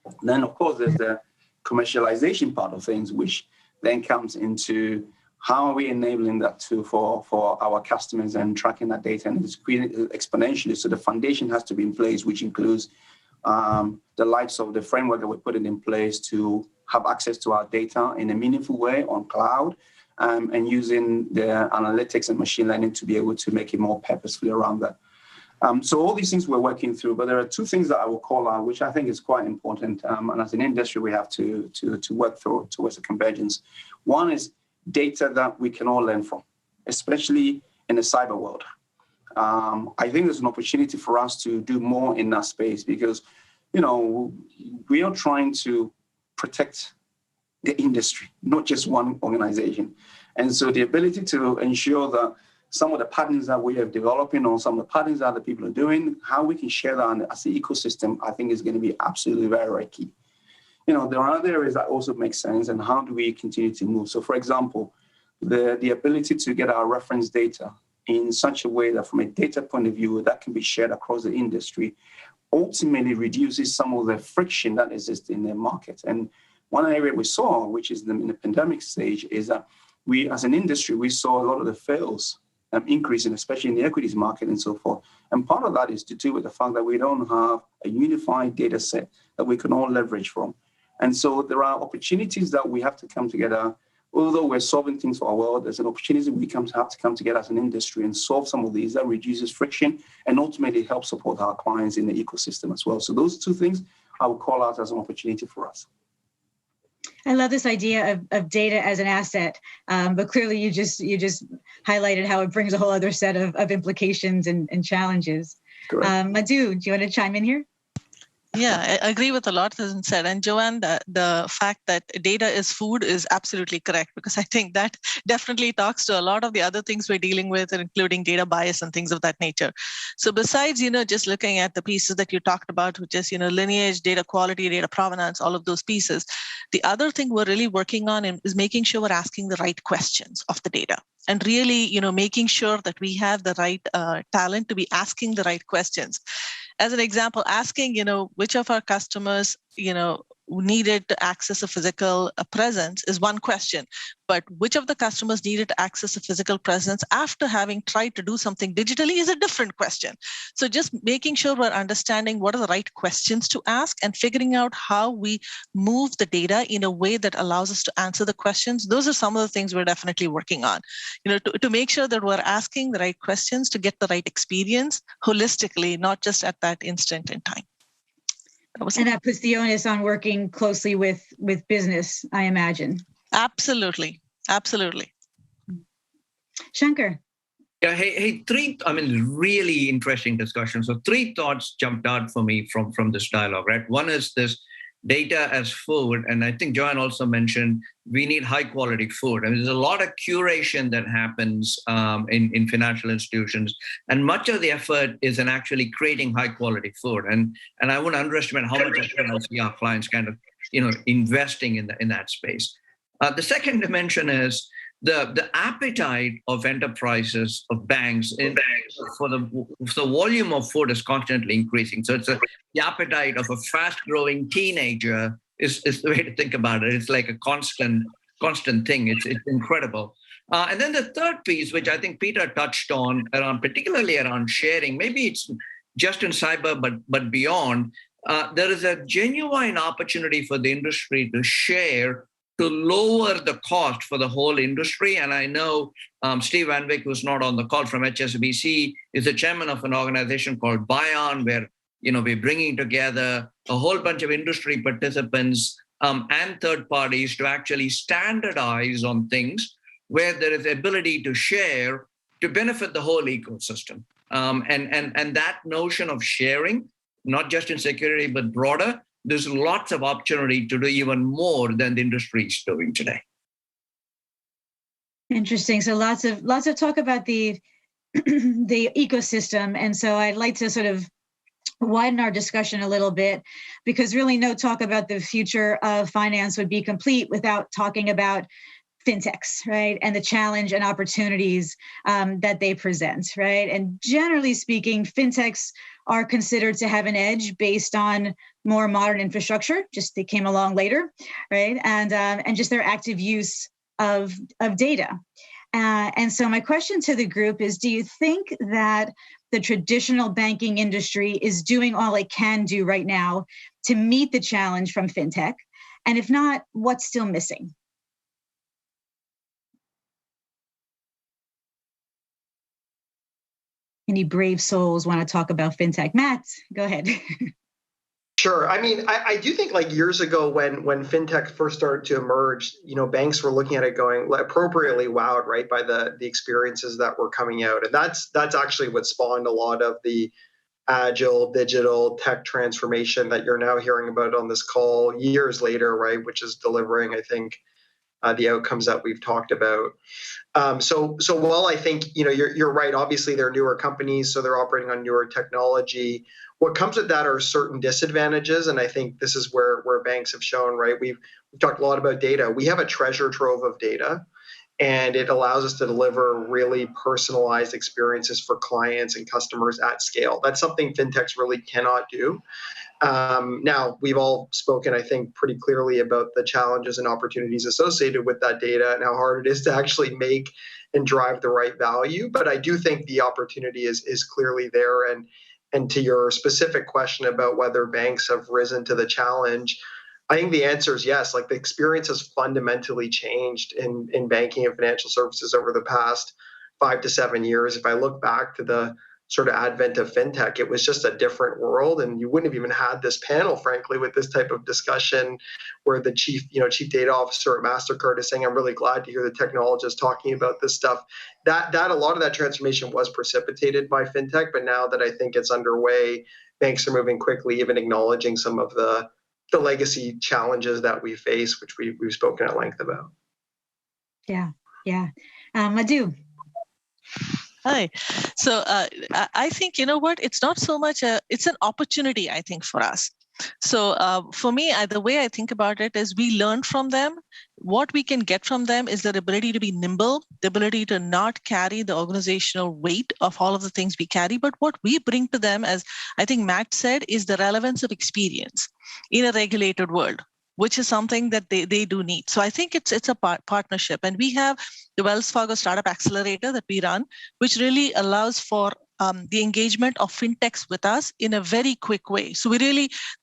And then, of course, there's the commercialization part of things, which then comes into how are we enabling that for our customers and tracking that data, and it's exponentially. So the foundation has to be in place, which includes the likes of the framework that we're putting in place to have access to our data in a meaningful way on cloud, and using the analytics and machine learning to be able to make it more purposefully around that. So all these things we're working through, but there are two things that I will call out, which I think is quite important. And as an industry, we have to work through towards a convergence. One is data that we can all learn from, especially in the cyber world. I think there's an opportunity for us to do more in that space because, we are trying to protect the industry, not just one organization. And so the ability to ensure that some of the patterns that we are developing or some of the patterns that other people are doing, how we can share that as an ecosystem, I think is going to be absolutely very, very key. There are other areas that also make sense, and how do we continue to move? So, for example, the ability to get our reference data in such a way that from a data point of view, that can be shared across the industry, ultimately reduces some of the friction that exists in the market. And one area we saw, which is in the pandemic stage, is that we, as an industry, we saw a lot of the fails increasing, especially in the equities market and so forth. And part of that is to do with the fact that we don't have a unified data set that we can all leverage from. And so there are opportunities that we have to come together. Although we're solving things for our world, there's an opportunity we have to come together as an industry and solve some of these that reduces friction and ultimately help support our clients in the ecosystem as well. So those two things I would call out as an opportunity for us. I love this idea of data as an asset, but clearly you just highlighted how it brings a whole other set of implications and challenges. Madhu, do you want to chime in here? Yeah, I agree with a lot that's been said. And Joanne, the fact that data is food is absolutely correct, because I think that definitely talks to a lot of the other things we're dealing with, including data bias and things of that nature. So besides, just looking at the pieces that you talked about, which is, lineage, data quality, data provenance, all of those pieces, the other thing we're really working on is making sure we're asking the right questions of the data. And really, making sure that we have the right talent to be asking the right questions. As an example, asking, which of our customers, needed to access a physical presence is one question, but which of the customers needed to access a physical presence after having tried to do something digitally is a different question. So just making sure we're understanding what are the right questions to ask and figuring out how we move the data in a way that allows us to answer the questions. Those are some of the things we're definitely working on, to make sure that we're asking the right questions to get the right experience holistically, not just at that instant in time. And that puts the onus on working closely with business, I imagine. Absolutely. Shankar. Yeah, hey, really interesting discussion. So 3 thoughts jumped out for me from this dialogue, right? One is this data as food. And I think Joanne also mentioned we need high quality food. I mean, there's a lot of curation that happens in financial institutions. And much of the effort is in actually creating high quality food. And I wouldn't underestimate how much effort I see our clients kind of, investing in that space. The second dimension is the appetite of enterprises, of banks, for the volume of food is constantly increasing. So the appetite of a fast-growing teenager is the way to think about it. It's like a constant thing. It's incredible. And then the third piece, which I think Peter touched on, particularly around sharing, maybe it's just in cyber, but beyond, there is a genuine opportunity for the industry to share, to lower the cost for the whole industry. And I know Steve Van Wyk, who's not on the call from HSBC, is the chairman of an organization called Bion, where we're bringing together a whole bunch of industry participants and third parties to actually standardize on things where there is ability to share to benefit the whole ecosystem. And that notion of sharing, not just in security, but broader, there's lots of opportunity to do even more than the industry is doing today. Interesting. So lots of talk about the ecosystem. And so I'd like to sort of widen our discussion a little bit, because really no talk about the future of finance would be complete without talking about fintechs, right? And the challenge and opportunities that they present, right? And generally speaking, fintechs are considered to have an edge based on more modern infrastructure. Just they came along later, right? And just their active use of data. And so my question to the group is, do you think that the traditional banking industry is doing all it can do right now to meet the challenge from fintech? And if not, what's still missing? Any brave souls want to talk about fintech? Matt, go ahead. Sure. I mean, I do think like years ago when fintech first started to emerge, banks were looking at it going appropriately wowed, right, by the experiences that were coming out. And that's actually what spawned a lot of the agile digital tech transformation that you're now hearing about on this call years later, right, which is delivering, I think, the outcomes that we've talked about. So while I think you're right, obviously they're newer companies, so they're operating on newer technology. What comes with that are certain disadvantages, and I think this is where banks have shown, right? We've talked a lot about data. We have a treasure trove of data, and it allows us to deliver really personalized experiences for clients and customers at scale. That's something fintechs really cannot do. Now, we've all spoken, I think, pretty clearly about the challenges and opportunities associated with that data and how hard it is to actually make and drive the right value. But I do think the opportunity is clearly there. And to your specific question about whether banks have risen to the challenge, I think the answer is yes. Like, the experience has fundamentally changed in banking and financial services over the past 5 to 7 years. If I look back to the sort of advent of fintech, it was just a different world, and you wouldn't have even had this panel, frankly, with this type of discussion where the chief data officer at MasterCard is saying, I'm really glad to hear the technologists talking about this stuff. That a lot of that transformation was precipitated by fintech, but now that I think it's underway, banks are moving quickly, even acknowledging some of the legacy challenges that we face, which we've spoken at length about. Yeah. Madhu. Hi. So I think, it's not so much it's an opportunity, I think, for us. So for me, the way I think about it is we learn from them. What we can get from them is their ability to be nimble, the ability to not carry the organizational weight of all of the things we carry. But what we bring to them, as I think Matt said, is the relevance of experience in a regulated world, which is something that they do need. So I think it's a partnership. And we have the Wells Fargo Startup Accelerator that we run, which really allows for the engagement of fintechs with us in a very quick way. So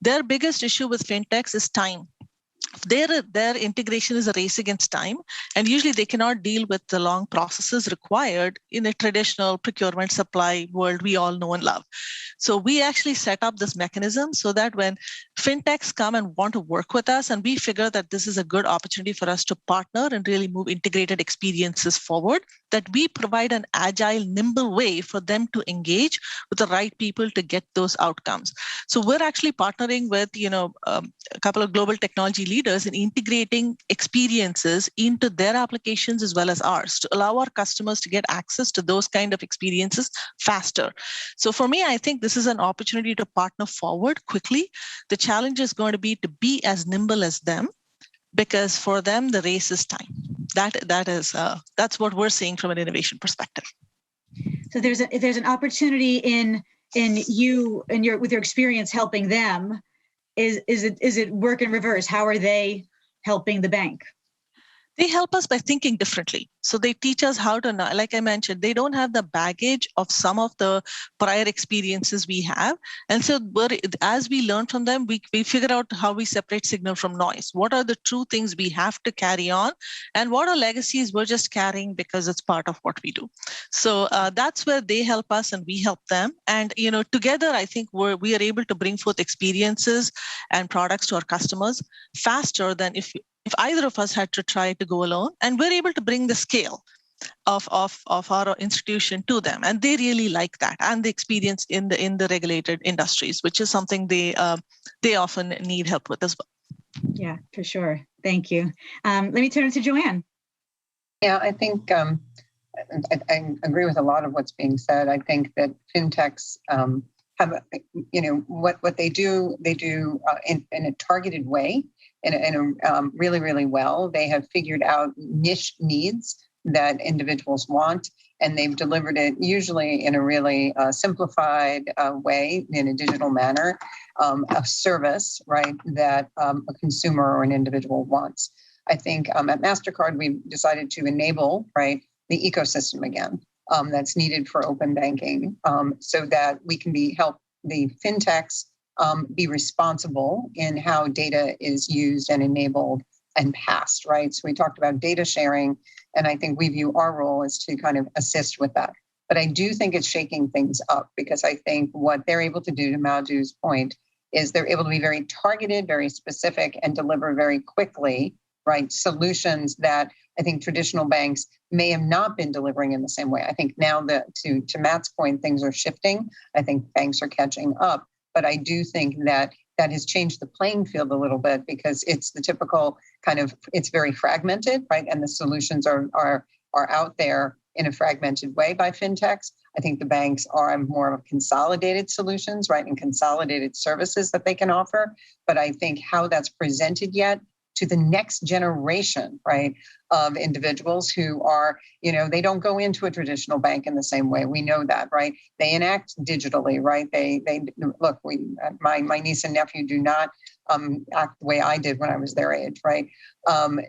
their biggest issue with fintechs is time. Their integration is a race against time, and usually they cannot deal with the long processes required in a traditional procurement supply world we all know and love. So we actually set up this mechanism so that when fintechs come and want to work with us, and we figure that this is a good opportunity for us to partner and really move integrated experiences forward, that we provide an agile, nimble way for them to engage with the right people to get those outcomes. So we're actually partnering with, a couple of global technology leaders in integrating experiences into their applications as well as ours to allow our customers to get access to those kind of experiences faster. So for me, I think this is an opportunity to partner forward quickly. The challenge is going to be as nimble as them, because for them, the race is time. That's what we're seeing from an innovation perspective. So there's an opportunity in you and with your experience helping them. Is it work in reverse? How are they helping the bank? They help us by thinking differently. So they teach us how to, like I mentioned, they don't have the baggage of some of the prior experiences we have. And so as we learn from them, we figure out how we separate signal from noise. What are the true things we have to carry on? And what are legacies we're just carrying because it's part of what we do? So that's where they help us and we help them. And together, I think we are able to bring forth experiences and products to our customers faster than if either of us had to try to go alone, and we're able to bring the scale of our institution to them, and they really like that, and the experience in the regulated industries, which is something they often need help with as well. Yeah, for sure. Thank you. Let me turn it to Joanne. Yeah, I think I agree with a lot of what's being said. I think that fintechs have, what they do in a targeted way, in a really, really well. They have figured out niche needs that individuals want, and they've delivered it usually in a really simplified way, in a digital manner, a service, right, that a consumer or an individual wants. I think at MasterCard, we've decided to enable, right, the ecosystem again that's needed for open banking, so that we can help the fintechs be responsible in how data is used and enabled and passed, right? So we talked about data sharing, and I think we view our role as to kind of assist with that. But I do think it's shaking things up, because I think what they're able to do, to Madhu's point, is they're able to be very targeted, very specific, and deliver very quickly, right, solutions that I think traditional banks may have not been delivering in the same way. I think now that, to Matt's point, things are shifting. I think banks are catching up. But I do think that has changed the playing field a little bit, because it's the typical kind of, it's very fragmented, right? And the solutions are out there in a fragmented way by fintechs. I think the banks are more of consolidated solutions, right? And consolidated services that they can offer. But I think how that's presented yet to the next generation, right, of individuals who are, they don't go into a traditional bank in the same way. We know that, right? They enact digitally, right? They look. My niece and nephew do not act the way I did when I was their age, right?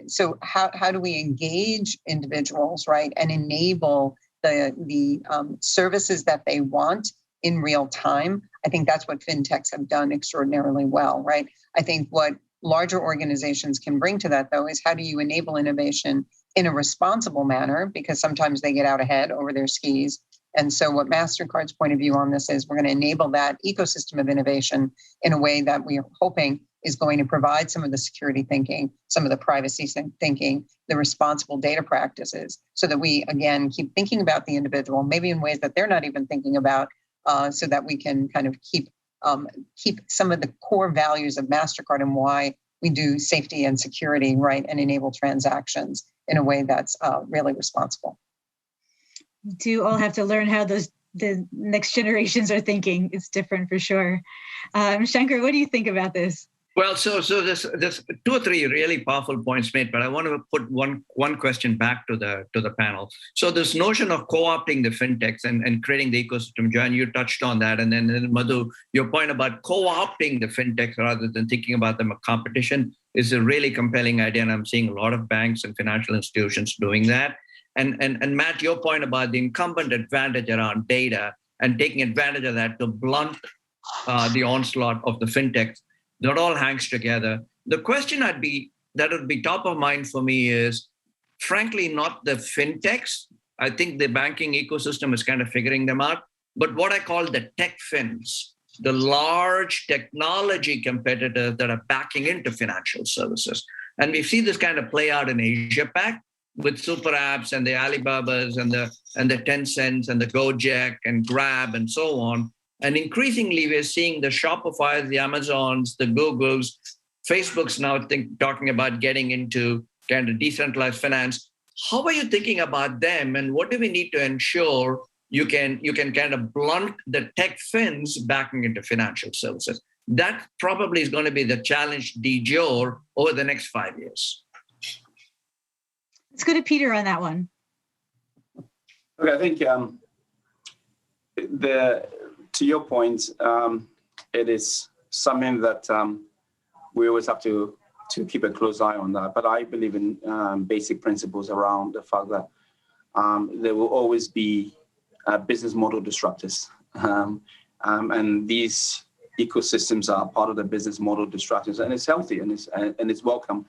So how do we engage individuals, right, and enable the services that they want in real time? I think that's what fintechs have done extraordinarily well, right? I think what larger organizations can bring to that, though, is how do you enable innovation in a responsible manner, because sometimes they get out ahead over their skis. And so what MasterCard's point of view on this is, we're going to enable that ecosystem of innovation in a way that we are hoping is going to provide some of the security thinking, some of the privacy thinking, the responsible data practices, so that we, again, keep thinking about the individual, maybe in ways that they're not even thinking about, so that we can kind of keep some of the core values of MasterCard and why we do safety and security, right, and enable transactions in a way that's really responsible. Do all have to learn how the next generations are thinking. It's different for sure. Shankar, what do you think about this? Well, so there's 2 or 3 really powerful points made, but I want to put one question back to the panel. So this notion of co-opting the fintechs and creating the ecosystem, Joanne, you touched on that, and then Madhu, your point about co-opting the fintechs rather than thinking about them as competition is a really compelling idea, and I'm seeing a lot of banks and financial institutions doing that. And Matt, your point about the incumbent advantage around data and taking advantage of that to blunt the onslaught of the fintechs. That all hangs together. The question that would be top of mind for me is, frankly, not the fintechs. I think the banking ecosystem is kind of figuring them out, but what I call the tech fins, the large technology competitors that are backing into financial services. And we see this kind of play out in Asia Pac with super apps and the Alibabas and the Tencents and the Gojek and Grab and so on. And increasingly, we're seeing the Shopifys, the Amazons, the Googles, Facebook's now talking about getting into kind of decentralized finance. How are you thinking about them, and what do we need to ensure you can kind of blunt the tech fins backing into financial services? That probably is going to be the challenge du jour over the next 5 years. Let's go to Peter on that one. Okay, I think to your point, it is something that we always have to keep a close eye on that. But I believe in basic principles around the fact that there will always be business model disruptors. And these ecosystems are part of the business model disruptors, and it's healthy and it's welcome.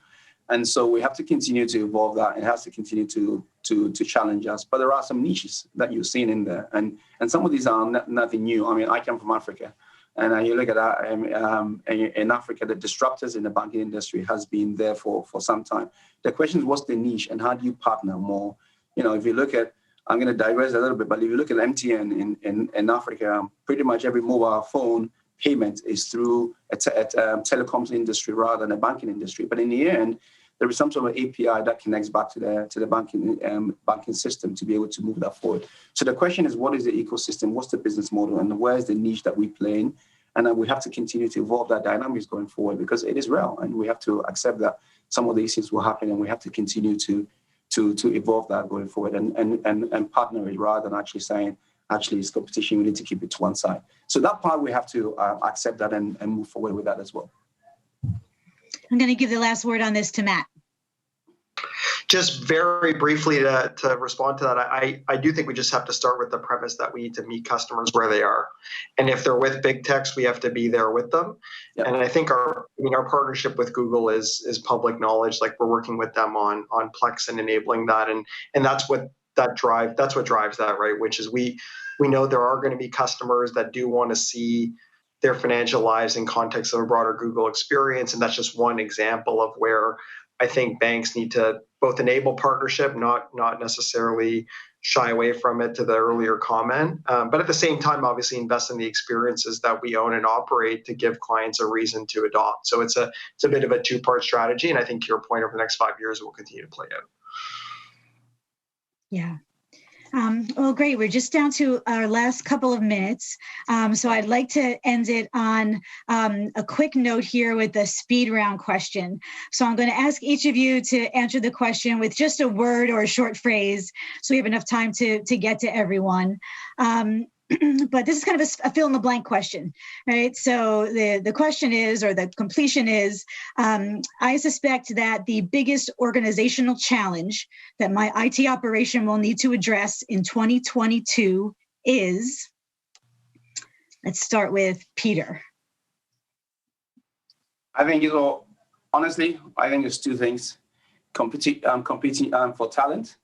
And so we have to continue to evolve that. It has to continue to challenge us. But there are some niches that you've seen in there. And some of these are nothing new. I mean, I come from Africa. And you look at that, in Africa, the disruptors in the banking industry has been there for some time. The question is, what's the niche and how do you partner more? You know, if you look at, I'm going to digress a little bit, but if you look at MTN in Africa, pretty much every mobile phone payment is through a telecoms industry rather than a banking industry. But in the end, there is some sort of API that connects back to the banking system to be able to move that forward. So the question is, what is the ecosystem? What's the business model? And where is the niche that we play in? And then we have to continue to evolve that dynamics going forward because it is real. And we have to accept that some of these things will happen and we have to continue to evolve that going forward and partner it rather than actually saying, actually, it's competition, we need to keep it to one side. So that part, we have to accept that and move forward with that as well. I'm going to give the last word on this to Matt. Just very briefly to respond to that, I do think we just have to start with the premise that we need to meet customers where they are. And if they're with big techs, we have to be there with them. Yep. And I think our partnership with Google is public knowledge. Like we're working with them on Plex and enabling that. And that's what drives that, right? Which is we know there are going to be customers that do want to see their financial lives in context of a broader Google experience. And that's just one example of where I think banks need to both enable partnership, not necessarily shy away from it to the earlier comment, but at the same time, obviously invest in the experiences that we own and operate to give clients a reason to adopt. So it's a bit of a two-part strategy. And I think to your point, over the next 5 years, it will continue to play out. Yeah. Well, great. We're just down to our last couple of minutes. So I'd like to end it on a quick note here with a speed round question. So I'm going to ask each of you to answer the question with just a word or a short phrase so we have enough time to get to everyone. But this is kind of a fill in the blank question, right? So the question is, or the completion is, I suspect that the biggest organizational challenge that my IT operation will need to address in 2022 is, let's start with Peter. I think, honestly, I think there's two things, competing for talent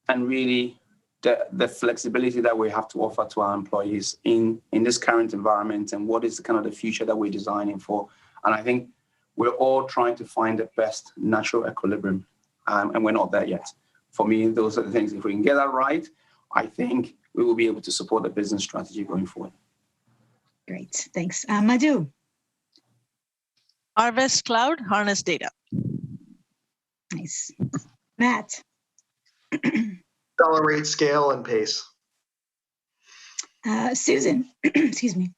and really the flexibility that we have to offer to our employees in this current environment and what is kind of the future that we're designing for. And I think we're all trying to find the best natural equilibrium, and we're not there yet. For me, those are the things. If we can get that right, I think we will be able to support the business strategy going forward. Great, thanks. Madhu. Harvest cloud, harness data. Nice. Matt. Accelerate, scale, and pace. Susan, excuse me.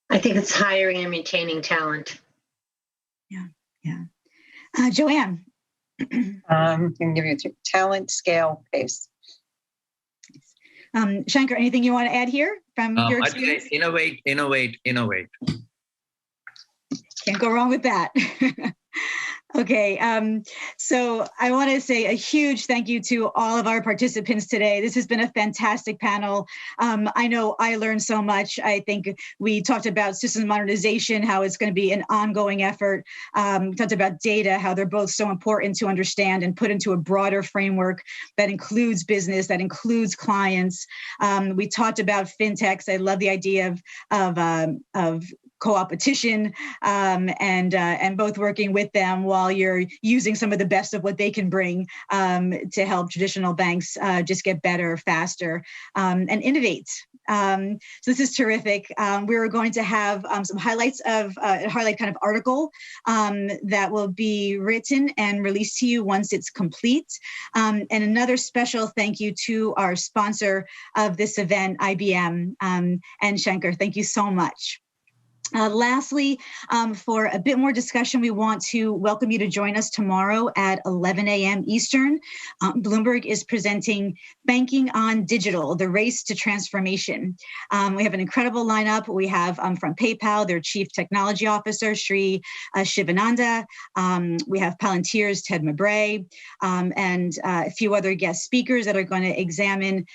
I think it's hiring and retaining talent. Yeah. Joanne. I'm going to give you talent, scale, pace. Shankar, anything you want to add here from your experience? I'd say innovate. Can't go wrong with that. Okay, so I want to say a huge thank you to all of our participants today. This has been a fantastic panel. I know I learned so much. I think we talked about systems modernization, how it's going to be an ongoing effort. We talked about data, how they're both so important to understand and put into a broader framework that includes business, that includes clients. We talked about fintechs. I love the idea of co-opetition and both working with them while you're using some of the best of what they can bring to help traditional banks just get better, faster, and innovate. So this is terrific. We're going to have some highlights of a highlight kind of article that will be written and released to you once it's complete. And another special thank you to our sponsor of this event, IBM, and Shankar. Thank you so much. Lastly, for a bit more discussion, we want to welcome you to join us tomorrow at 11 a.m. Eastern. Bloomberg is presenting Banking on Digital, the Race to Transformation. We have an incredible lineup. We have from PayPal, their Chief Technology Officer, Sri Shivananda. We have Palantir's Ted Mabray, and a few other guest speakers that are going to examine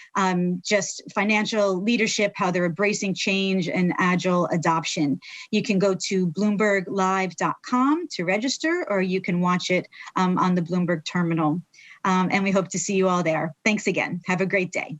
just financial leadership, how they're embracing change and agile adoption. You can go to bloomberglive.com to register, or you can watch it on the Bloomberg terminal. And we hope to see you all there. Thanks again. Have a great day.